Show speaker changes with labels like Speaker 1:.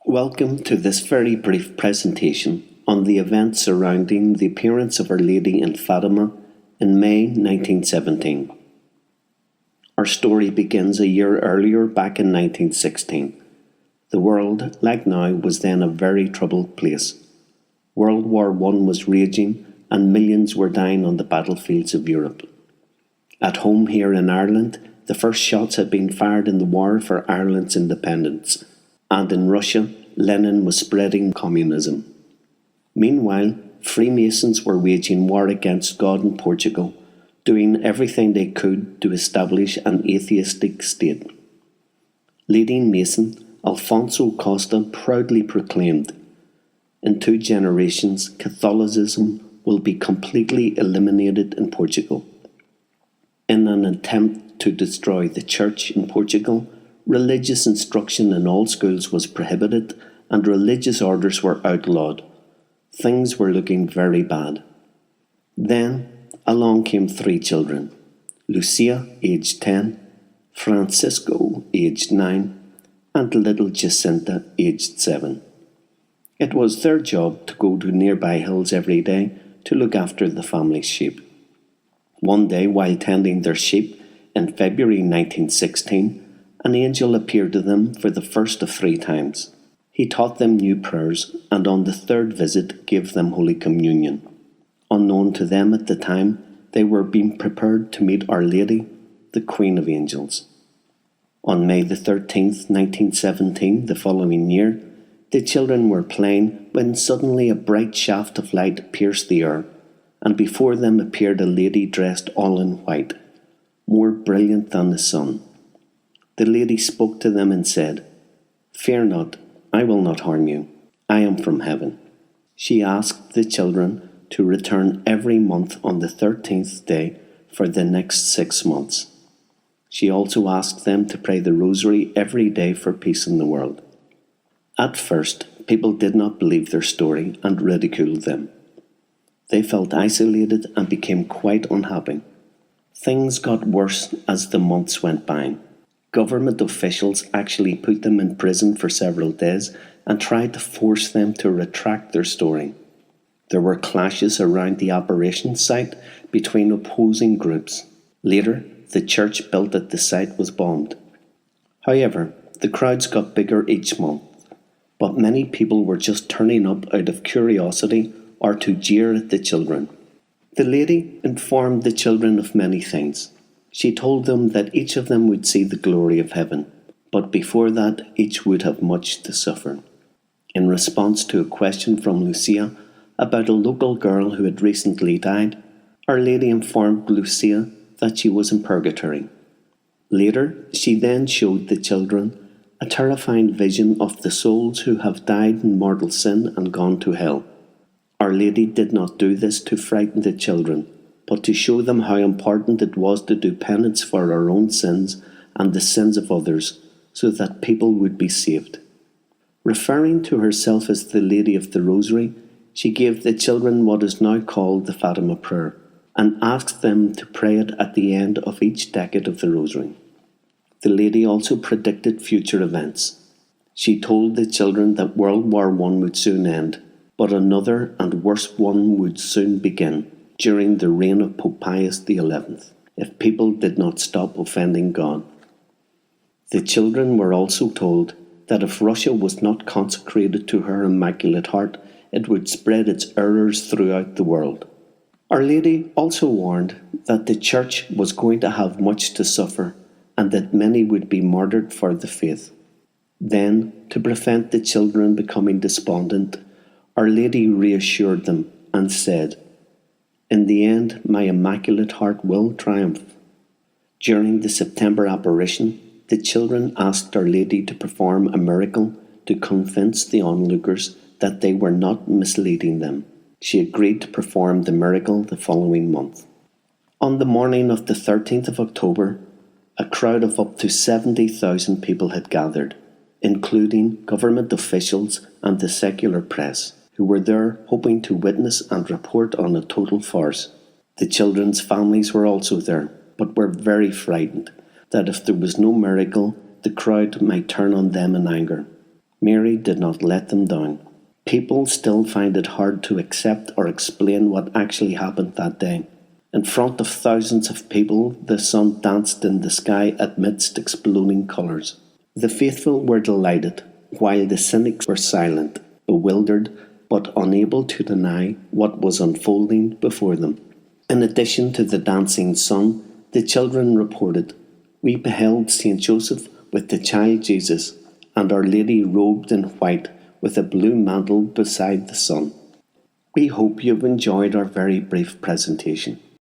Speaker 1: Welcome to this very brief presentation on the events surrounding the appearance of Our Lady in Fatima in May 1917. Our story begins a year earlier, back in 1916. The world, like now, was then a very troubled place. World War I was raging and millions were dying on the battlefields of Europe. At home here in Ireland, the first shots had been fired in the war for Ireland's independence. And in Russia, Lenin was spreading communism. Meanwhile, Freemasons were waging war against God in Portugal, doing everything they could to establish an atheistic state. Leading Mason, Alfonso Costa, proudly proclaimed, "In 2 generations, Catholicism will be completely eliminated in Portugal." In an attempt to destroy the Church in Portugal, religious instruction in all schools was prohibited and religious orders were outlawed. Things were looking very bad. Then along came 3 children: Lucia, aged 10, Francisco, aged 9, and little Jacinta, aged 7. It was their job to go to nearby hills every day to look after the family's sheep. One day, while tending their sheep in February 1916, an angel appeared to them for the first of 3 times. He taught them new prayers, and on the 3rd visit gave them Holy Communion. Unknown to them at the time, they were being prepared to meet Our Lady, the Queen of Angels. On May the 13th, 1917, the following year, the children were playing when suddenly a bright shaft of light pierced the air, and before them appeared a lady dressed all in white, more brilliant than the sun. The lady spoke to them and said, "Fear not, I will not harm you. I am from heaven." She asked the children to return every month on the 13th day for the next 6 months. She also asked them to pray the rosary every day for peace in the world. At first, people did not believe their story and ridiculed them. They felt isolated and became quite unhappy. Things got worse as the months went by. Government officials actually put them in prison for several days and tried to force them to retract their story. There were clashes around the operation site between opposing groups. Later, the church built at the site was bombed. However, the crowds got bigger each month, but many people were just turning up out of curiosity or to jeer at the children. The lady informed the children of many things. She told them that each of them would see the glory of heaven, but before that each would have much to suffer. In response to a question from Lucia about a local girl who had recently died, Our Lady informed Lucia that she was in purgatory. Later, she then showed the children a terrifying vision of the souls who have died in mortal sin and gone to hell. Our Lady did not do this to frighten the children, but to show them how important it was to do penance for our own sins and the sins of others, so that people would be saved. Referring to herself as the Lady of the Rosary, she gave the children what is now called the Fatima prayer, and asked them to pray it at the end of each decade of the Rosary. The Lady also predicted future events. She told the children that World War I would soon end, but another and worse one would soon begin, during the reign of Pope Pius XI, if people did not stop offending God. The children were also told that if Russia was not consecrated to her Immaculate Heart, it would spread its errors throughout the world. Our Lady also warned that the Church was going to have much to suffer and that many would be martyred for the faith. Then, to prevent the children becoming despondent, Our Lady reassured them and said, "In the end, my Immaculate Heart will triumph." During the September apparition, the children asked Our Lady to perform a miracle to convince the onlookers that they were not misleading them. She agreed to perform the miracle the following month. On the morning of the 13th of October, a crowd of up to 70,000 people had gathered, including government officials and the secular press, who were there hoping to witness and report on a total farce. The children's families were also there, but were very frightened that if there was no miracle, the crowd might turn on them in anger. Mary did not let them down. People still find it hard to accept or explain what actually happened that day. In front of thousands of people, the sun danced in the sky amidst exploding colours. The faithful were delighted, while the cynics were silent, bewildered, but unable to deny what was unfolding before them. In addition to the dancing sun, the children reported, "We beheld Saint Joseph with the child Jesus, and Our Lady robed in white with a blue mantle beside the sun." We hope you've enjoyed our very brief presentation.